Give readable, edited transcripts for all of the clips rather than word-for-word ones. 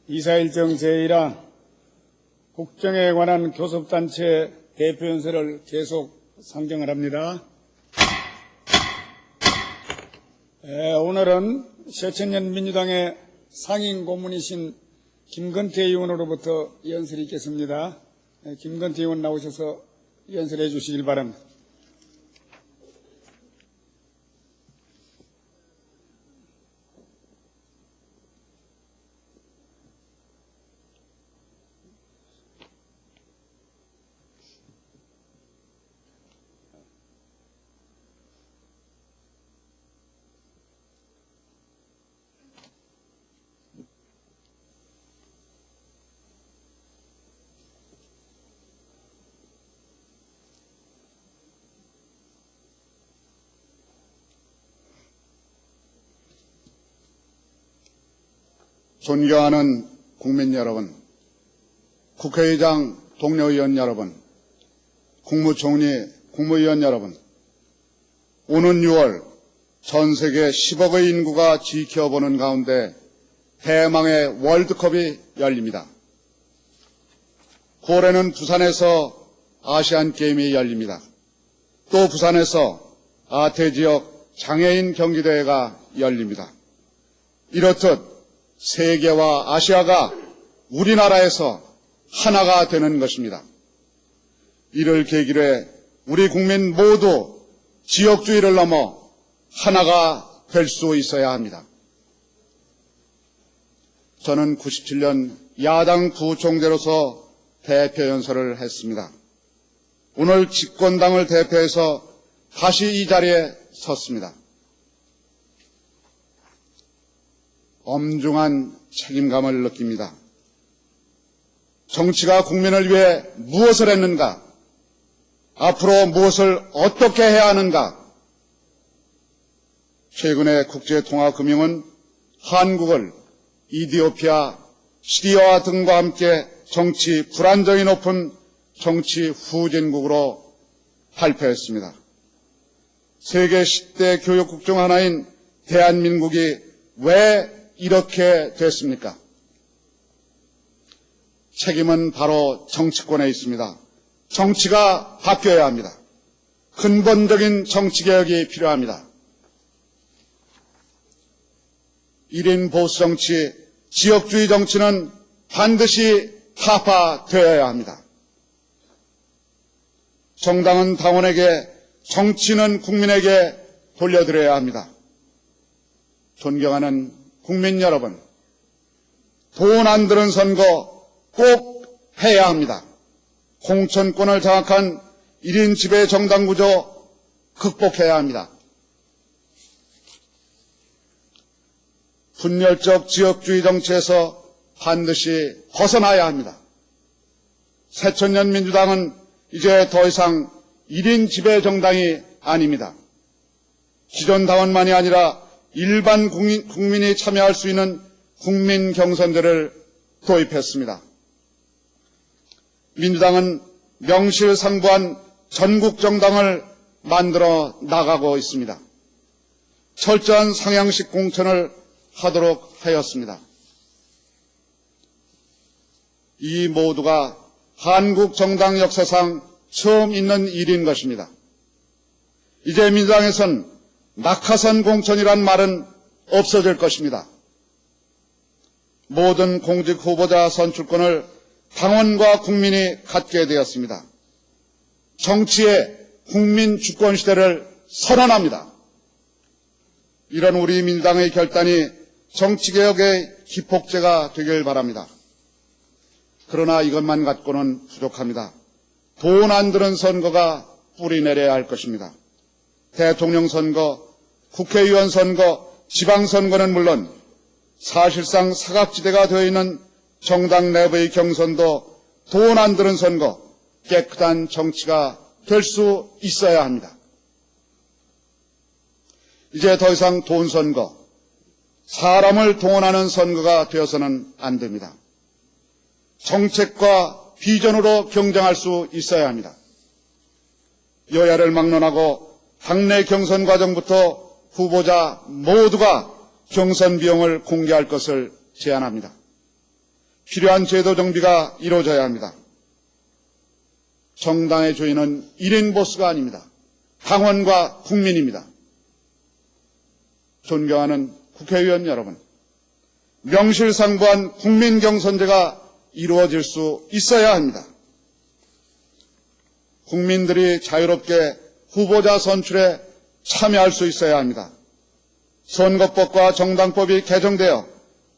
이사일정 제1화 국정에 관한 교섭단체 대표연설을 계속 상정을 합니다. 오늘은 새천년 민주당의 상임 고문이신 김건태 의원으로부터 연설이 있겠습니다. 김건태 의원 나오셔서 연설해 주시길 바랍니다. 존경하는 국민 여러분, 국회의장, 동료의원 여러분, 국무총리, 국무위원 여러분, 오는 6월 전 세계 10억의 인구가 지켜보는 가운데 대망의 월드컵이 열립니다. 9월에는 부산에서 아시안게임이 열립니다. 또 부산에서 아태지역 장애인 경기대회가 열립니다. 이렇듯 세계와 아시아가 우리나라에서 하나가 되는 것입니다. 이를 계기로 해 우리 국민 모두 지역주의를 넘어 하나가 될 수 있어야 합니다. 저는 97년 야당 부총재로서 대표연설을 했습니다. 오늘 집권당을 대표해서 다시 이 자리에 섰습니다. 엄중한 책임감을 느낍니다. 정치가 국민을 위해 무엇을 했는가? 앞으로 무엇을 어떻게 해야 하는가? 최근에 국제통화금융은 한국을 이디오피아, 시리아 등과 함께 정치 불안정이 높은 정치 후진국으로 발표했습니다. 세계 10대 교역국 중 하나인 대한민국이 왜 이렇게 됐습니까? 책임은 바로 정치권에 있습니다. 정치가 바뀌어야 합니다. 근본적인 정치개혁이 필요합니다. 1인 보수 정치, 지역주의 정치는 반드시 타파되어야 합니다. 정당은 당원에게, 정치는 국민에게 돌려드려야 합니다. 존경하는 국민 여러분, 돈 안 드는 선거 꼭 해야 합니다. 공천권을 장악한 1인 지배 정당 구조 극복해야 합니다. 분열적 지역주의 정치에서 반드시 벗어나야 합니다. 새천년 민주당은 이제 더 이상 1인 지배 정당이 아닙니다. 기존 당원만이 아니라 일반 국민이 참여할 수 있는 국민 경선제를 도입했습니다. 민주당은 명실상부한 전국 정당을 만들어 나가고 있습니다. 철저한 상향식 공천을 하도록 하였습니다. 이 모두가 한국 정당 역사상 처음 있는 일인 것입니다. 이제 민주당에선 낙하산 공천이란 말은 없어질 것입니다. 모든 공직 후보자 선출권을 당원과 국민이 갖게 되었습니다. 정치의 국민 주권 시대를 선언합니다. 이런 우리 민주당의 결단이 정치개혁의 기폭제가 되길 바랍니다. 그러나 이것만 갖고는 부족합니다. 돈 안 드는 선거가 뿌리 내려야 할 것입니다. 대통령 선거, 국회의원 선거, 지방선거는 물론 사실상 사각지대가 되어 있는 정당 내부의 경선도 돈 안 드는 선거, 깨끗한 정치가 될 수 있어야 합니다. 이제 더 이상 돈 선거, 사람을 동원하는 선거가 되어서는 안 됩니다. 정책과 비전으로 경쟁할 수 있어야 합니다. 여야를 막론하고 당내 경선 과정부터 후보자 모두가 경선 비용을 공개할 것을 제안합니다. 필요한 제도 정비가 이루어져야 합니다. 정당의 주인은 1인 보스가 아닙니다. 당원과 국민입니다. 존경하는 국회의원 여러분, 명실상부한 국민 경선제가 이루어질 수 있어야 합니다. 국민들이 자유롭게 후보자 선출에 참여할 수 있어야 합니다. 선거법과 정당법이 개정되어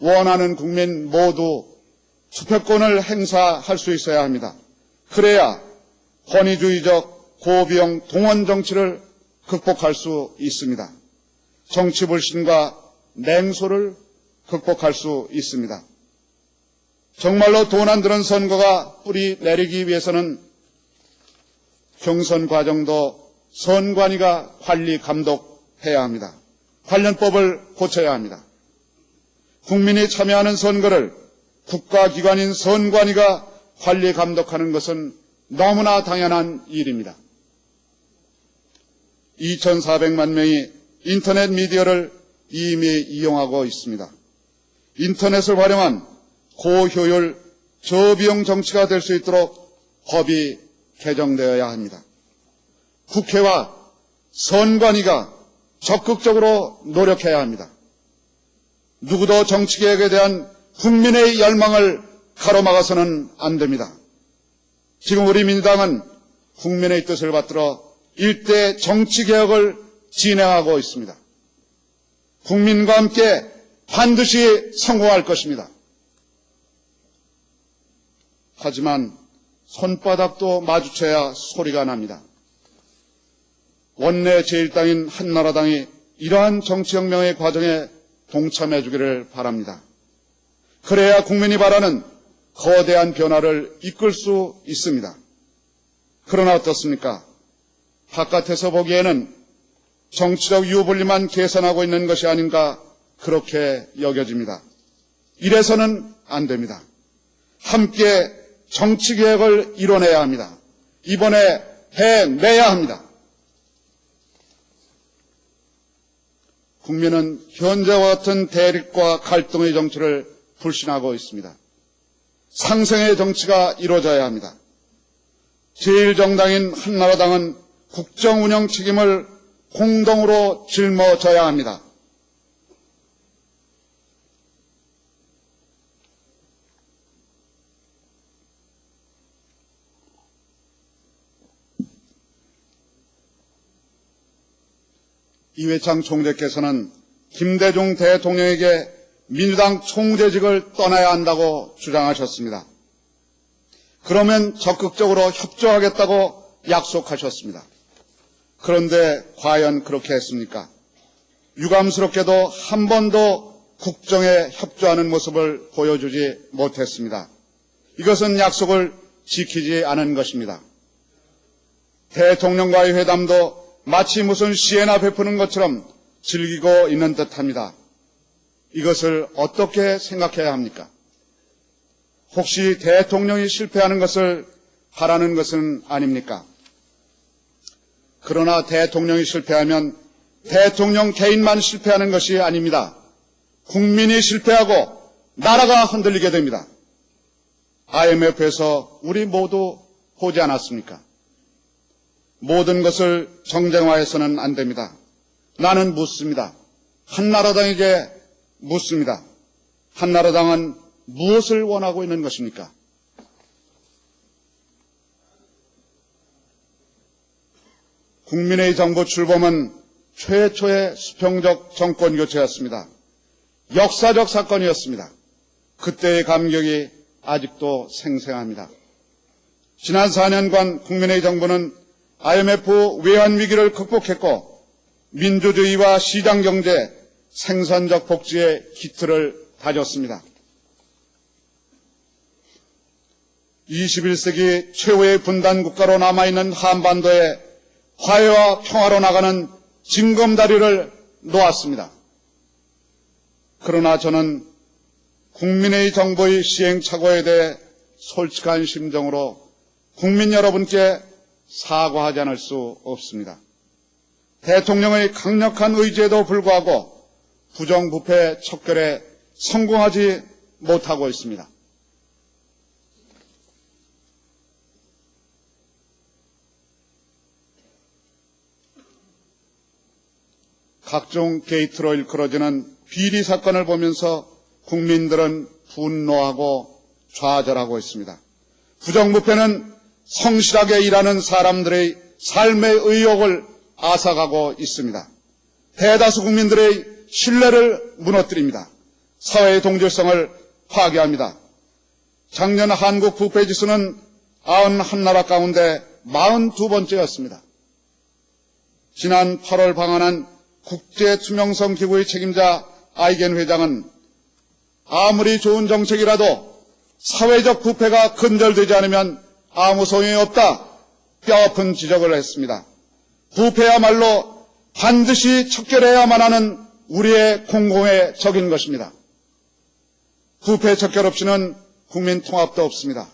원하는 국민 모두 투표권을 행사할 수 있어야 합니다. 그래야 권위주의적 고비용 동원 정치를 극복할 수 있습니다. 정치 불신과 냉소를 극복할 수 있습니다. 정말로 돈 안 드는 선거가 뿌리 내리기 위해서는 경선 과정도 선관위가 관리 감독해야 합니다. 관련법을 고쳐야 합니다. 국민이 참여하는 선거를 국가기관인 선관위가 관리 감독하는 것은 너무나 당연한 일입니다. 2,400만 명이 인터넷 미디어를 이미 이용하고 있습니다. 인터넷을 활용한 고효율 저비용 정치가 될 수 있도록 법이 개정되어야 합니다. 국회와 선관위가 적극적으로 노력해야 합니다. 누구도 정치개혁에 대한 국민의 열망을 가로막아서는 안 됩니다. 지금 우리 민주당은 국민의 뜻을 받들어 일대 정치개혁을 진행하고 있습니다. 국민과 함께 반드시 성공할 것입니다. 하지만 손바닥도 마주쳐야 소리가 납니다. 원내 제1당인 한나라당이 이러한 정치혁명의 과정에 동참해 주기를 바랍니다. 그래야 국민이 바라는 거대한 변화를 이끌 수 있습니다. 그러나 어떻습니까? 바깥에서 보기에는 정치적 유불리만 계산하고 있는 것이 아닌가 그렇게 여겨집니다. 이래서는 안 됩니다. 함께 정치개혁을 이뤄내야 합니다. 이번에 해내야 합니다. 국민은 현재와 같은 대립과 갈등의 정치를 불신하고 있습니다. 상생의 정치가 이루어져야 합니다. 제1정당인 한나라당은 국정 운영 책임을 공동으로 짊어져야 합니다. 이회창 총재께서는 김대중 대통령에게 민주당 총재직을 떠나야 한다고 주장하셨습니다. 그러면 적극적으로 협조하겠다고 약속하셨습니다. 그런데 과연 그렇게 했습니까? 유감스럽게도 한 번도 국정에 협조하는 모습을 보여주지 못했습니다. 이것은 약속을 지키지 않은 것입니다. 대통령과의 회담도 마치 무슨 시혜나 베푸는 것처럼 즐기고 있는 듯합니다. 이것을 어떻게 생각해야 합니까? 혹시 대통령이 실패하는 것을 바라는 것은 아닙니까? 그러나 대통령이 실패하면 대통령 개인만 실패하는 것이 아닙니다. 국민이 실패하고 나라가 흔들리게 됩니다. IMF에서 우리 모두 보지 않았습니까? 모든 것을 정쟁화해서는 안 됩니다. 나는 묻습니다. 한나라당에게 묻습니다. 한나라당은 무엇을 원하고 있는 것입니까? 국민의 정부 출범은 최초의 수평적 정권 교체였습니다. 역사적 사건이었습니다. 그때의 감격이 아직도 생생합니다. 지난 4년간 국민의 정부는 IMF 외환위기를 극복했고 민주주의와 시장경제, 생산적 복지의 기틀을 다졌습니다. 21세기 최후의 분단 국가로 남아있는 한반도에 화해와 평화로 나가는 징검다리를 놓았습니다. 그러나 저는 국민의 정부의 시행착오에 대해 솔직한 심정으로 국민 여러분께 사과하지 않을 수 없습니다. 대통령의 강력한 의지에도 불구하고 부정부패 척결에 성공하지 못하고 있습니다. 각종 게이트로 일컬어지는 비리 사건을 보면서 국민들은 분노하고 좌절하고 있습니다. 부정부패는 성실하게 일하는 사람들의 삶의 의욕을 앗아가고 있습니다. 대다수 국민들의 신뢰를 무너뜨립니다. 사회의 동질성을 파괴합니다. 작년 한국 부패 지수는 91나라 가운데 42번째였습니다. 지난 8월 방한한 국제투명성 기구의 책임자 아이겐 회장은 아무리 좋은 정책이라도 사회적 부패가 근절되지 않으면 아무 소용이 없다 뼈아픈 지적을 했습니다. 부패야말로 반드시 척결해야만 하는 우리의 공공의 적인 것입니다. 부패 척결 없이는 국민 통합도 없습니다.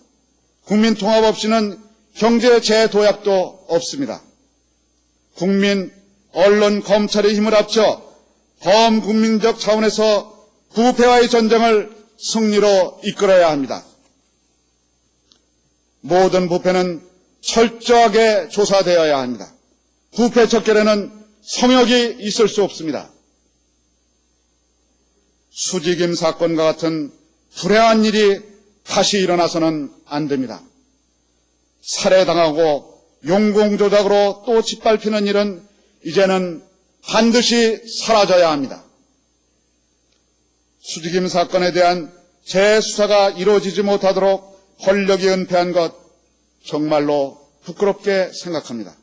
국민 통합 없이는 경제 재도약도 없습니다. 국민, 언론, 검찰의 힘을 합쳐 범국민적 차원에서 부패와의 전쟁을 승리로 이끌어야 합니다. 모든 부패는 철저하게 조사되어야 합니다. 부패 척결에는 성역이 있을 수 없습니다. 수지김 사건과 같은 불행한 일이 다시 일어나서는 안 됩니다. 살해당하고 용공조작으로 또 짓밟히는 일은 이제는 반드시 사라져야 합니다. 수지김 사건에 대한 재수사가 이루어지지 못하도록 권력이 은폐한 것 정말로 부끄럽게 생각합니다.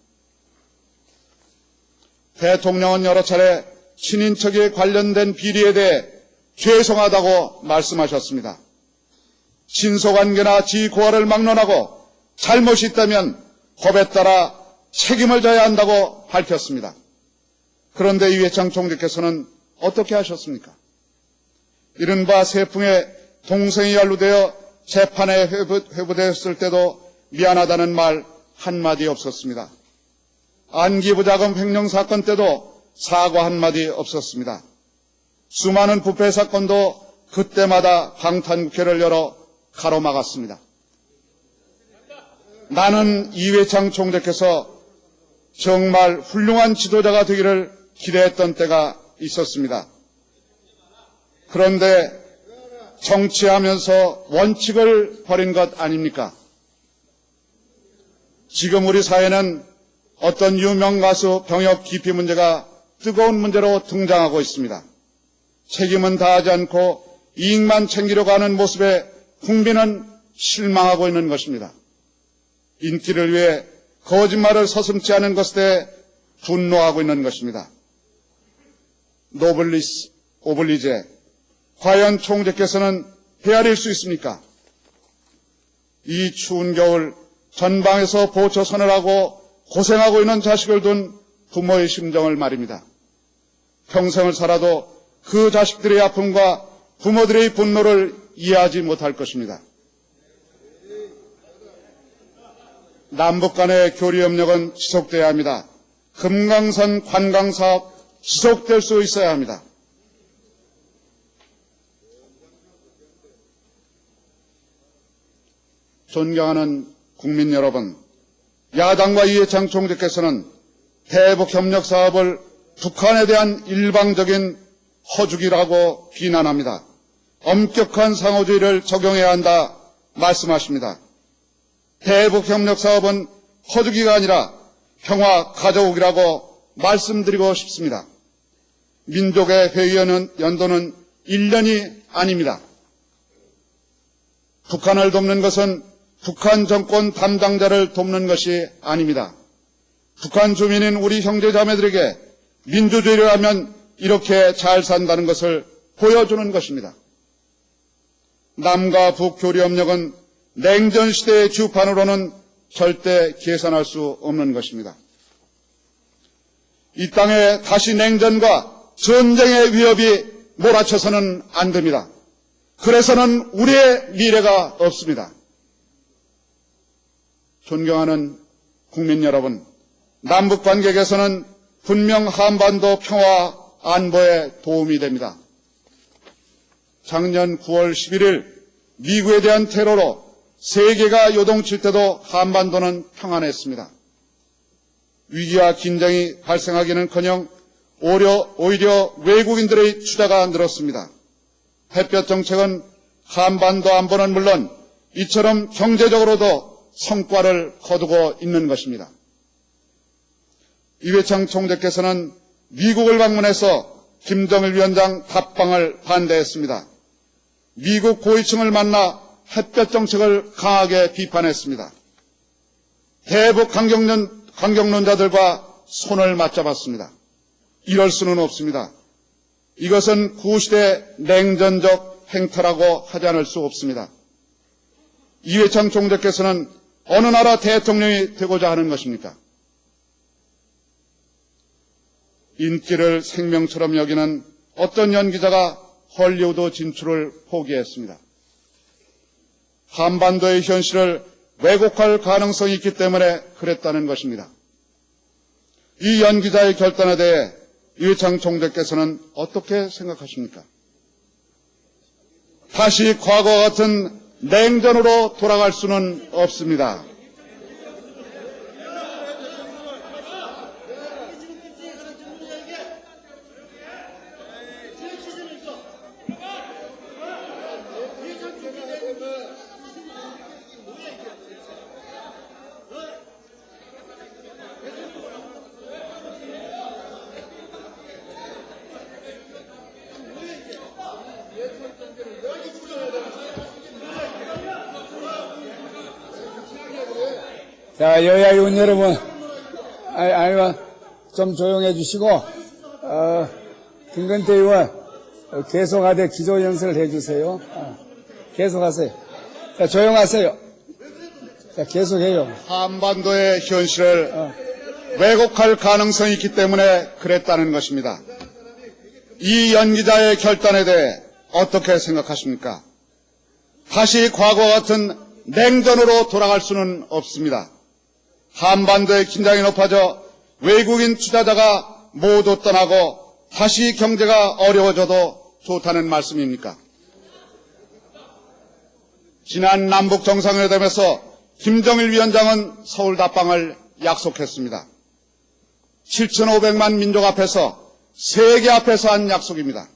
대통령은 여러 차례 친인척에 관련된 비리에 대해 죄송하다고 말씀하셨습니다. 친소관계나 지고하를 막론하고 잘못이 있다면 법에 따라 책임을 져야 한다고 밝혔습니다. 그런데 이회창 총재께서는 어떻게 하셨습니까? 이른바 세풍에 동생이 연루되어 재판에 회부되었을 때도 미안하다는 말 한마디 없었습니다. 안기부자금 횡령 사건 때도 사과 한마디 없었습니다. 수많은 부패 사건도 그때마다 방탄국회를 열어 가로막았습니다. 나는 이회창 총재께서 정말 훌륭한 지도자가 되기를 기대했던 때가 있었습니다. 그런데 정치하면서 원칙을 버린 것 아닙니까? 지금 우리 사회는 어떤 유명 가수 병역 기피 문제가 뜨거운 문제로 등장하고 있습니다. 책임은 다하지 않고 이익만 챙기려고 하는 모습에 국민은 실망하고 있는 것입니다. 인기를 위해 거짓말을 서슴지 않은 것에 대해 분노하고 있는 것입니다. 노블리스 오블리제, 과연 총재께서는 헤아릴 수 있습니까? 이 추운 겨울 전방에서 보초 서늘하고 고생하고 있는 자식을 둔 부모의 심정을 말입니다. 평생을 살아도 그 자식들의 아픔과 부모들의 분노를 이해하지 못할 것입니다. 남북 간의 교류협력은 지속돼야 합니다. 금강산 관광사업 지속될 수 있어야 합니다. 존경하는 국민 여러분, 야당과 이회창 총재께서는 대북협력 사업을 북한에 대한 일방적인 허죽이라고 비난합니다. 엄격한 상호주의를 적용해야 한다 말씀하십니다. 대북협력 사업은 허죽이가 아니라 평화 가져오기라고 말씀드리고 싶습니다. 민족의 회의 연도는 1년이 아닙니다. 북한을 돕는 것은 북한 정권 담당자를 돕는 것이 아닙니다. 북한 주민인 우리 형제자매들에게 민주주의를 하면 이렇게 잘 산다는 것을 보여주는 것입니다. 남과 북 교류협력은 냉전 시대의 주판으로는 절대 계산할 수 없는 것입니다. 이 땅에 다시 냉전과 전쟁의 위협이 몰아쳐서는 안 됩니다. 그래서는 우리의 미래가 없습니다. 존경하는 국민 여러분, 남북관계 개선은 분명 한반도 평화 안보에 도움이 됩니다. 작년 9월 11일 미국에 대한 테러로 세계가 요동칠 때도 한반도는 평안했습니다. 위기와 긴장이 발생하기는커녕 오히려 외국인들의 투자가 늘었습니다. 햇볕 정책은 한반도 안보는 물론 이처럼 경제적으로도 성과를 거두고 있는 것입니다. 이회창 총재께서는 미국을 방문해서 김정일 위원장 답방을 반대했습니다. 미국 고위층을 만나 햇볕 정책을 강하게 비판했습니다. 대북 강경론자들과 손을 맞잡았습니다. 이럴 수는 없습니다. 이것은 구시대 냉전적 행태라고 하지 않을 수 없습니다. 이회창 총재께서는 어느 나라 대통령이 되고자 하는 것입니까? 인기를 생명처럼 여기는 어떤 연기자가 헐리우드 진출을 포기했습니다. 한반도의 현실을 왜곡할 가능성이 있기 때문에 그랬다는 것입니다. 이 연기자의 결단에 대해 이회창 총재께서는 어떻게 생각하십니까? 다시 과거와 같은 냉전으로 돌아갈 수는 없습니다. 자, 여야 의원 여러분, 좀 조용해 주시고, 김건태 의원, 계속하되 기조연설을 해주세요. 계속하세요. 자, 조용하세요. 자, 계속해요. 한반도의 현실을 왜곡할 가능성이 있기 때문에 그랬다는 것입니다. 이 연기자의 결단에 대해 어떻게 생각하십니까? 다시 과거와 같은 냉전으로 돌아갈 수는 없습니다. 한반도의 긴장이 높아져 외국인 투자자가 모두 떠나고 다시 경제가 어려워져도 좋다는 말씀입니까? 지난 남북 정상회담에서 김정일 위원장은 서울 답방을 약속했습니다. 7,500만 민족 앞에서 세계 앞에서 한 약속입니다.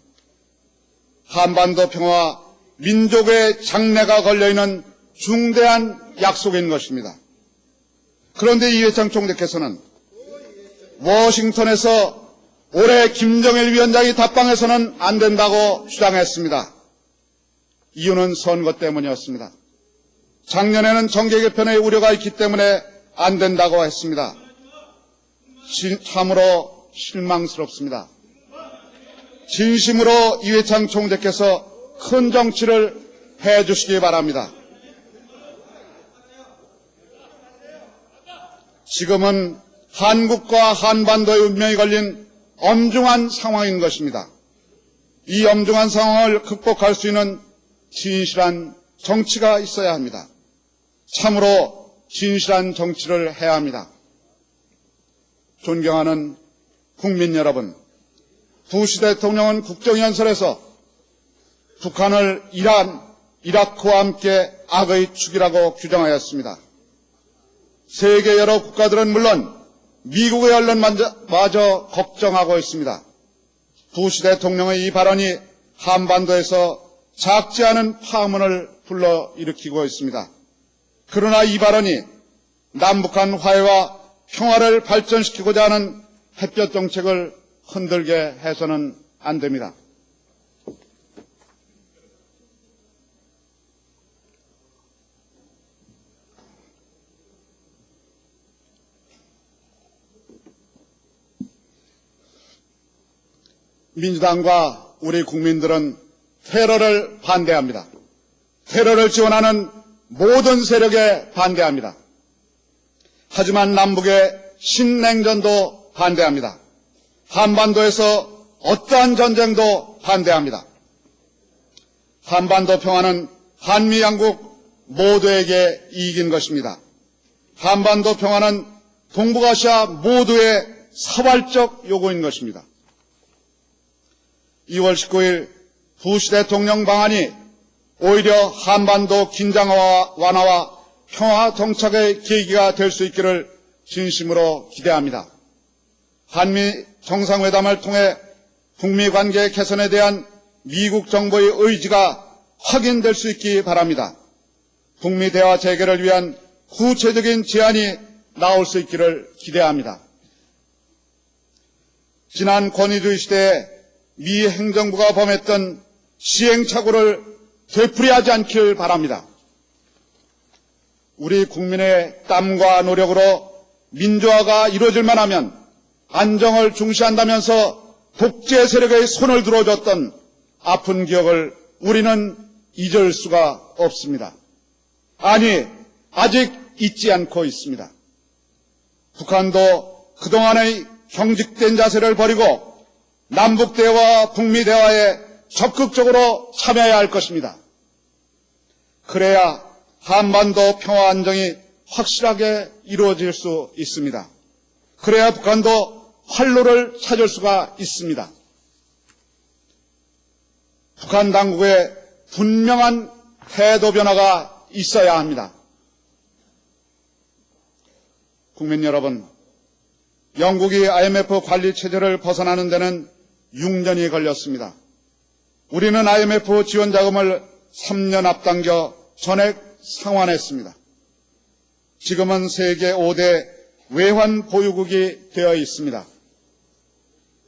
한반도 평화와 민족의 장래가 걸려있는 중대한 약속인 것입니다. 그런데 이회창 총재께서는 워싱턴에서 올해 김정일 위원장이 답방해서는 안 된다고 주장했습니다. 이유는 선거 때문이었습니다. 작년에는 정계 개편의 우려가 있기 때문에 안 된다고 했습니다. 참으로 실망스럽습니다. 진심으로 이회창 총재께서 큰 정치를 해주시기 바랍니다. 지금은 한국과 한반도의 운명이 걸린 엄중한 상황인 것입니다. 이 엄중한 상황을 극복할 수 있는 진실한 정치가 있어야 합니다. 참으로 진실한 정치를 해야 합니다. 존경하는 국민 여러분, 부시 대통령은 국정연설에서 북한을 이란, 이라크와 함께 악의 축이라고 규정하였습니다. 세계 여러 국가들은 물론 미국의 언론마저 걱정하고 있습니다. 부시 대통령의 이 발언이 한반도에서 작지 않은 파문을 불러일으키고 있습니다. 그러나 이 발언이 남북한 화해와 평화를 발전시키고자 하는 햇볕 정책을 흔들게 해서는 안 됩니다. 민주당과 우리 국민들은 테러를 반대합니다. 테러를 지원하는 모든 세력에 반대합니다. 하지만 남북의 신냉전도 반대합니다. 한반도에서 어떠한 전쟁도 반대합니다. 한반도 평화는 한미 양국 모두에게 이익인 것입니다. 한반도 평화는 동북아시아 모두의 사활적 요구인 것입니다. 2월 19일 부시 대통령 방안이 오히려 한반도 긴장 완화와 평화 정착의 계기가 될 수 있기를 진심으로 기대합니다. 한미 정상회담을 통해 북미 관계 개선에 대한 미국 정부의 의지가 확인될 수 있기 바랍니다. 북미 대화 재개를 위한 구체적인 제안이 나올 수 있기를 기대합니다. 지난 권위주의 시대에 미 행정부가 범했던 시행착오를 되풀이하지 않길 바랍니다. 우리 국민의 땀과 노력으로 민주화가 이루어질만 하면 안정을 중시한다면서 독재 세력의 손을 들어줬던 아픈 기억을 우리는 잊을 수가 없습니다. 아니, 아직 잊지 않고 있습니다. 북한도 그동안의 경직된 자세를 버리고 남북 대화와 북미 대화에 적극적으로 참여해야 할 것입니다. 그래야 한반도 평화 안정이 확실하게 이루어질 수 있습니다. 그래야 북한도 활로를 찾을 수가 있습니다. 북한 당국의 분명한 태도 변화가 있어야 합니다. 국민 여러분, 영국이 IMF 관리 체제를 벗어나는 데는 6년이 걸렸습니다. 우리는 IMF 지원 자금을 3년 앞당겨 전액 상환했습니다. 지금은 세계 5대 외환 보유국이 되어 있습니다.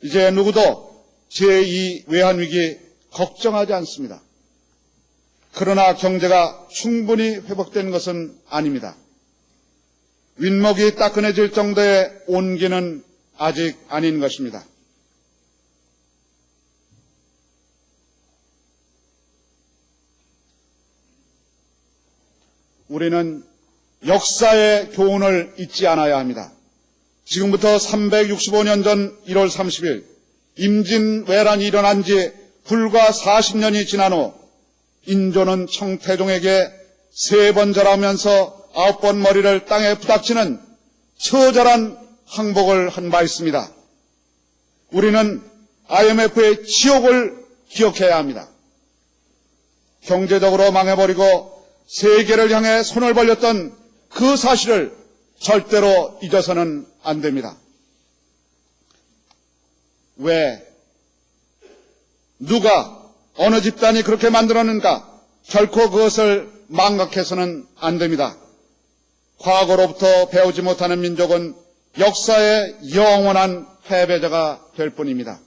이제 누구도 제2 외환위기 걱정하지 않습니다. 그러나 경제가 충분히 회복된 것은 아닙니다. 윗목이 따끈해질 정도의 온기는 아직 아닌 것입니다. 우리는 역사의 교훈을 잊지 않아야 합니다. 지금부터 365년 전 1월 30일 임진왜란이 일어난 지 불과 40년이 지난 후 인조는 청태종에게 3번 절하면서 9번 머리를 땅에 부닥치는 처절한 항복을 한 바 있습니다. 우리는 IMF의 지옥을 기억해야 합니다. 경제적으로 망해버리고 세계를 향해 손을 벌렸던 그 사실을 절대로 잊어서는 안 됩니다. 왜? 누가? 어느 집단이 그렇게 만들었는가? 결코 그것을 망각해서는 안 됩니다. 과거로부터 배우지 못하는 민족은 역사의 영원한 패배자가 될 뿐입니다.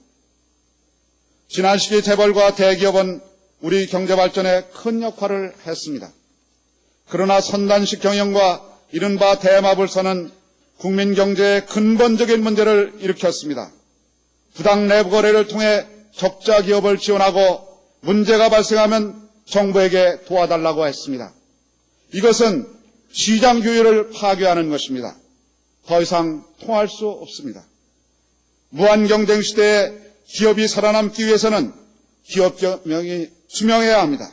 지난 시기 재벌과 대기업은 우리 경제 발전에 큰 역할을 했습니다. 그러나 선단식 경영과 이른바 대마불선은 국민 경제의 근본적인 문제를 일으켰습니다. 부당 내부 거래를 통해 적자 기업을 지원하고 문제가 발생하면 정부에게 도와달라고 했습니다. 이것은 시장 규율을 파괴하는 것입니다. 더 이상 통할 수 없습니다. 무한경쟁 시대에 기업이 살아남기 위해서는 기업 경영이 투명해야 합니다.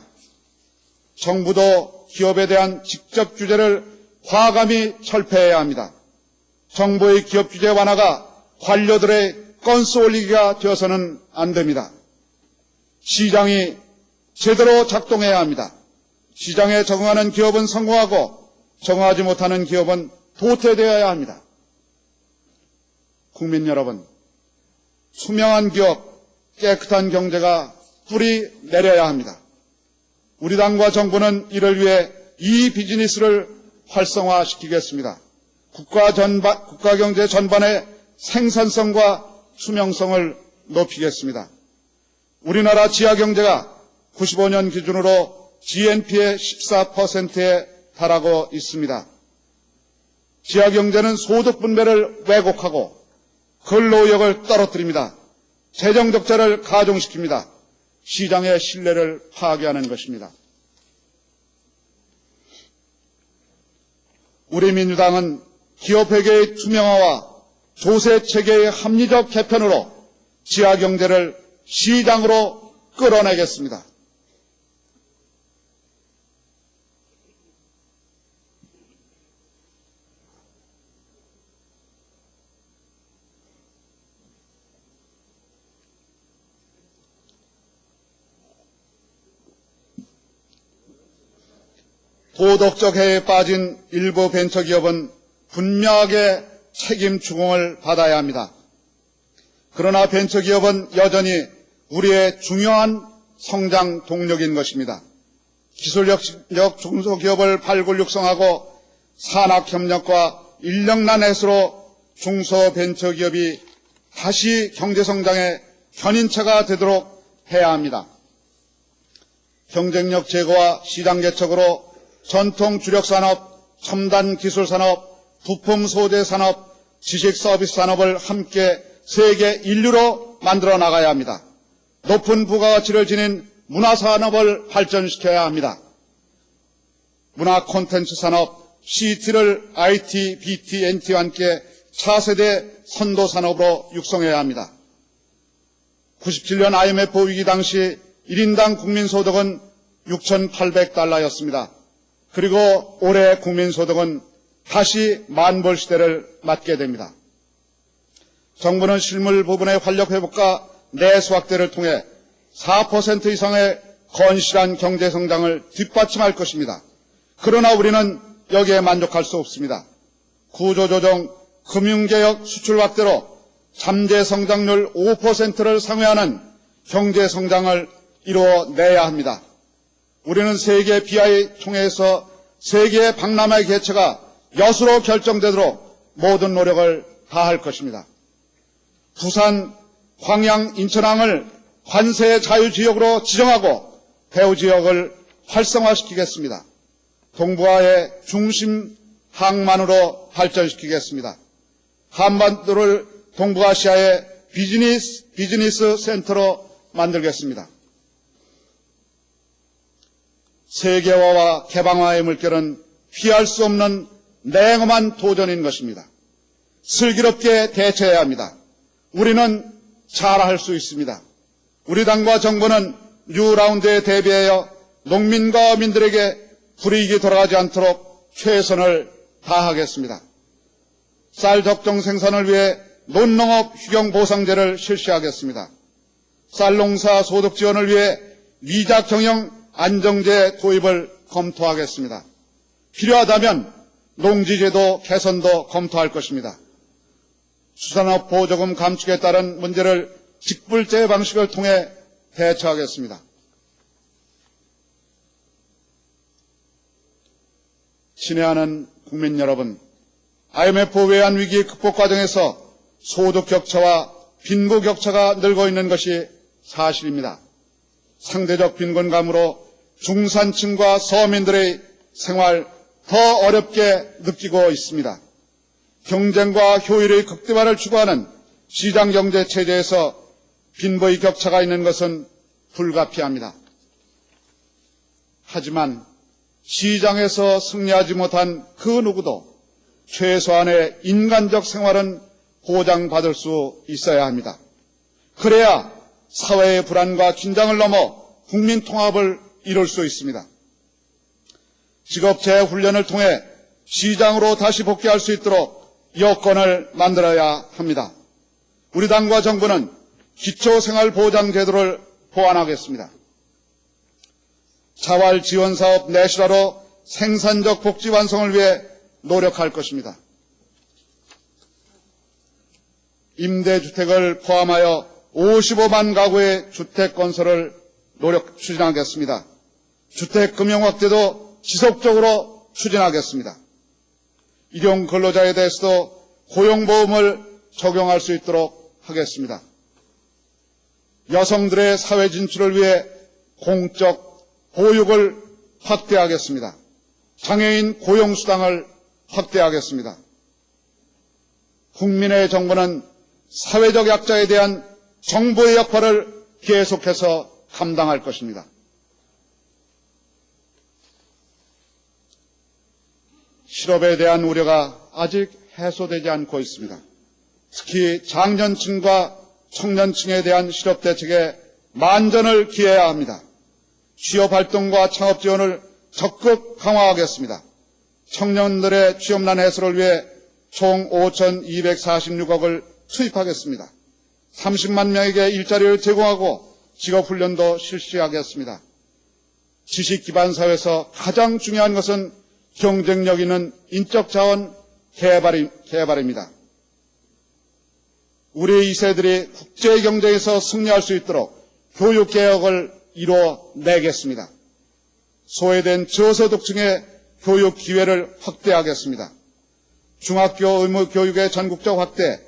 정부도 기업에 대한 직접 규제를 과감히 철폐해야 합니다. 정부의 기업 규제 완화가 관료들의 건수 올리기가 되어서는 안 됩니다. 시장이 제대로 작동해야 합니다. 시장에 적응하는 기업은 성공하고 적응하지 못하는 기업은 도태되어야 합니다. 국민 여러분, 투명한 기업, 깨끗한 경제가 뿌리 내려야 합니다. 우리 당과 정부는 이를 위해 이 비즈니스를 활성화시키겠습니다. 국가 경제 전반의 생산성과 투명성을 높이겠습니다. 우리나라 지하경제가 95년 기준으로 GNP의 14%에 달하고 있습니다. 지하경제는 소득 분배를 왜곡하고 근로의욕을 떨어뜨립니다. 재정적자를 가중시킵니다. 시장의 신뢰를 파괴하는 것입니다. 우리 민주당은 기업회계의 투명화와 조세체계의 합리적 개편으로 지하경제를 시장으로 끌어내겠습니다. 도덕적 해에 빠진 일부 벤처기업은 분명하게 책임 추궁을 받아야 합니다. 그러나 벤처기업은 여전히 우리의 중요한 성장 동력인 것입니다. 기술력 중소기업을 발굴 육성하고 산학협력과 인력난 해소로 중소벤처기업이 다시 경제성장의 견인차가 되도록 해야 합니다. 경쟁력 제고와 시장 개척으로 전통 주력산업, 첨단 기술산업, 부품 소재 산업, 지식 서비스 산업을 함께 세계 인류로 만들어 나가야 합니다. 높은 부가가치를 지닌 문화산업을 발전시켜야 합니다. 문화 콘텐츠 산업, CT를 IT, BT, NT와 함께 차세대 선도 산업으로 육성해야 합니다. 97년 IMF 위기 당시 1인당 국민소득은 6,800달러였습니다. 그리고 올해 국민소득은 다시 만불 시대를 맞게 됩니다. 정부는 실물 부분의 활력 회복과 내수 확대를 통해 4% 이상의 건실한 경제 성장을 뒷받침할 것입니다. 그러나 우리는 여기에 만족할 수 없습니다. 구조조정, 금융개혁, 수출 확대로 잠재 성장률 5%를 상회하는 경제 성장을 이루어내야 합니다. 우리는 세계 BI 총회에서 세계 박람회 개최가 여수로 결정되도록 모든 노력을 다할 것입니다. 부산, 광양, 인천항을 관세 자유지역으로 지정하고 배후지역을 활성화시키겠습니다. 동북아의 중심 항만으로 발전시키겠습니다. 한반도를 동북아시아의 비즈니스 센터로 만들겠습니다. 세계화와 개방화의 물결은 피할 수 없는 냉엄한 도전인 것입니다. 슬기롭게 대처해야 합니다. 우리는 잘할 수 있습니다. 우리 당과 정부는 뉴라운드에 대비하여 농민과 어민들에게 불이익이 돌아가지 않도록 최선을 다하겠습니다. 쌀 적정 생산을 위해 논농업 휴경보상제를 실시하겠습니다. 쌀농사 소득 지원을 위해 미작 경영 안정제 도입을 검토하겠습니다. 필요하다면 농지제도 개선도 검토할 것입니다. 수산업 보조금 감축에 따른 문제를 직불제 방식을 통해 대처하겠습니다. 친애하는 국민 여러분, IMF 외환위기 극복 과정에서 소득 격차와 빈부 격차가 늘고 있는 것이 사실입니다. 상대적 빈곤감으로 중산층과 서민들의 생활 더 어렵게 느끼고 있습니다. 경쟁과 효율의 극대화를 추구하는 시장경제 체제에서 빈부의 격차가 있는 것은 불가피합니다. 하지만 시장에서 승리하지 못한 그 누구도 최소한의 인간적 생활은 보장받을 수 있어야 합니다. 그래야 사회의 불안과 긴장을 넘어 국민 통합을 이룰 수 있습니다. 직업 재훈련을 통해 시장으로 다시 복귀할 수 있도록 여건을 만들어야 합니다. 우리 당과 정부는 기초생활보장제도를 보완하겠습니다. 자활지원사업 내실화로 생산적 복지 완성을 위해 노력할 것입니다. 임대주택을 포함하여 55만 가구의 주택 건설을 추진하겠습니다. 주택금융 확대도 지속적으로 추진하겠습니다. 일용 근로자에 대해서도 고용보험을 적용할 수 있도록 하겠습니다. 여성들의 사회 진출을 위해 공적 보육을 확대하겠습니다. 장애인 고용수당을 확대하겠습니다. 국민의 정부는 사회적 약자에 대한 정부의 역할을 계속해서 감당할 것입니다. 실업에 대한 우려가 아직 해소되지 않고 있습니다. 특히 장년층과 청년층에 대한 실업 대책에 만전을 기해야 합니다. 취업활동과 창업 지원을 적극 강화하겠습니다. 청년들의 취업난 해소를 위해 총 5,246억을 투입하겠습니다. 30만 명에게 일자리를 제공하고 직업훈련도 실시하겠습니다. 지식 기반 사회에서 가장 중요한 것은 경쟁력 있는 인적 자원 개발입니다. 우리 2세들이 국제 경쟁에서 승리할 수 있도록 교육 개혁을 이뤄내겠습니다. 소외된 저소득층의 교육 기회를 확대하겠습니다. 중학교 의무 교육의 전국적 확대,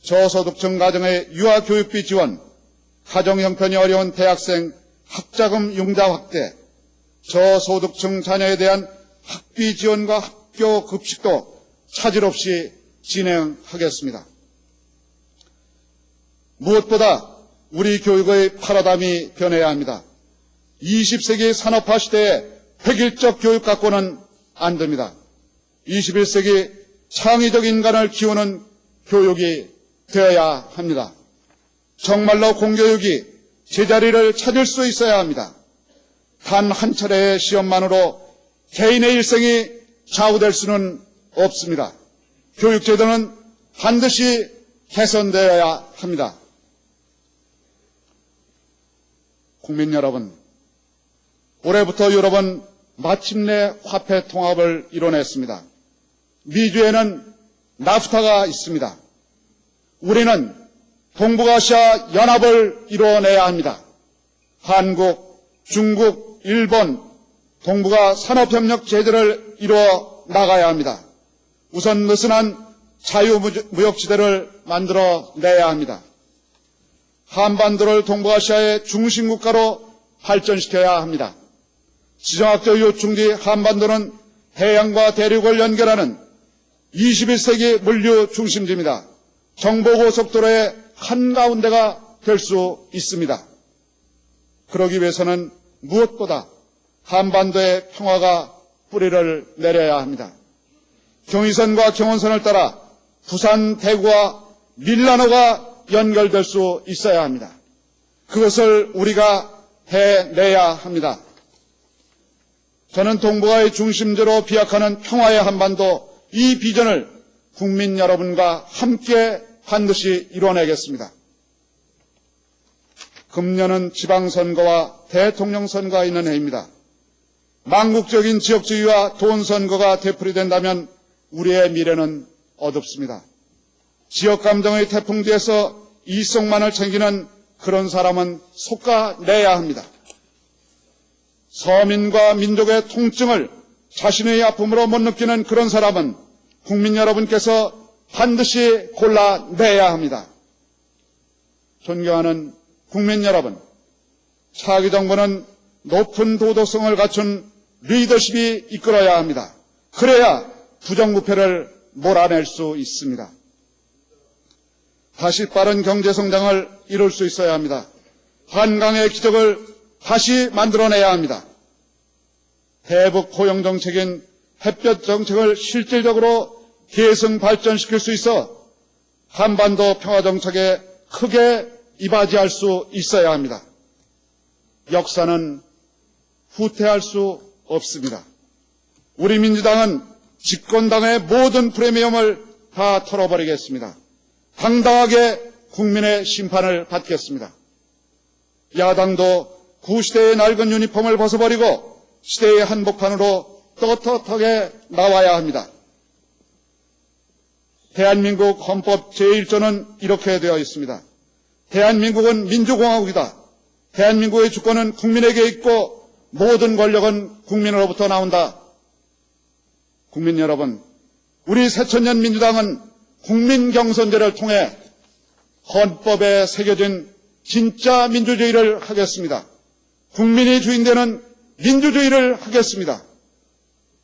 저소득층 가정의 유아 교육비 지원, 가정 형편이 어려운 대학생 학자금 융자 확대, 저소득층 자녀에 대한 학비 지원과 학교 급식도 차질 없이 진행하겠습니다. 무엇보다 우리 교육의 파라다임이 변해야 합니다. 20세기 산업화 시대에 획일적 교육 갖고는 안 됩니다. 21세기 창의적 인간을 키우는 교육이 되어야 합니다. 정말로 공교육이 제자리를 찾을 수 있어야 합니다. 단 한 차례의 시험만으로 개인의 일생이 좌우될 수는 없습니다. 교육제도는 반드시 개선되어야 합니다. 국민 여러분, 올해부터 유럽은 마침내 화폐 통합을 이뤄냈습니다. 미주에는 나프타가 있습니다. 우리는 동북아시아 연합을 이뤄내야 합니다. 한국, 중국, 일본, 동북아 산업협력 제재를 이루어 나가야 합니다. 우선 느슨한 자유무역지대를 만들어내야 합니다. 한반도를 동북아시아의 중심국가로 발전시켜야 합니다. 지정학적 요충지 한반도는 해양과 대륙을 연결하는 21세기 물류 중심지입니다. 정보고속도로의 한가운데가 될 수 있습니다. 그러기 위해서는 무엇보다 한반도의 평화가 뿌리를 내려야 합니다. 경의선과 경원선을 따라 부산, 대구와 밀라노가 연결될 수 있어야 합니다. 그것을 우리가 해내야 합니다. 저는 동북아의 중심지로 비약하는 평화의 한반도, 이 비전을 국민 여러분과 함께 반드시 이뤄내겠습니다. 금년은 지방선거와 대통령 선거가 있는 해입니다. 망국적인 지역주의와 돈선거가 되풀이된다면 우리의 미래는 어둡습니다. 지역감정의 태풍 뒤에서 이성만을 챙기는 그런 사람은 속아내야 합니다. 서민과 민족의 통증을 자신의 아픔으로 못 느끼는 그런 사람은 국민 여러분께서 반드시 골라내야 합니다. 존경하는 국민 여러분, 차기 정부는 높은 도덕성을 갖춘 리더십이 이끌어야 합니다. 그래야 부정부패를 몰아낼 수 있습니다. 다시 빠른 경제성장을 이룰 수 있어야 합니다. 한강의 기적을 다시 만들어내야 합니다. 대북 포용 정책인 햇볕 정책을 실질적으로 계승 발전시킬 수 있어 한반도 평화 정책에 크게 이바지할 수 있어야 합니다. 역사는 후퇴할 수 없습니다. 우리 민주당은 집권당의 모든 프리미엄을 다 털어버리겠습니다. 당당하게 국민의 심판을 받겠습니다. 야당도 구시대의 낡은 유니폼을 벗어버리고 시대의 한복판으로 떳떳하게 나와야 합니다. 대한민국 헌법 제1조는 이렇게 되어 있습니다. 대한민국은 민주공화국이다. 대한민국의 주권은 국민에게 있고 모든 권력은 국민으로부터 나온다. 국민 여러분, 우리 새천년 민주당은 국민경선제를 통해 헌법에 새겨진 진짜 민주주의를 하겠습니다. 국민이 주인되는 민주주의를 하겠습니다.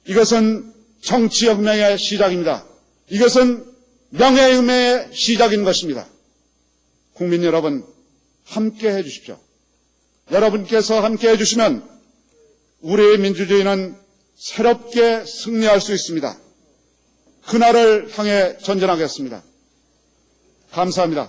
이것은 정치혁명의 시작입니다. 이것은 명예혁명의 시작인 것입니다. 국민 여러분, 함께 해주십시오. 여러분께서 함께 해주시면 우리의 민주주의는 새롭게 승리할 수 있습니다. 그날을 향해 전진하겠습니다. 감사합니다.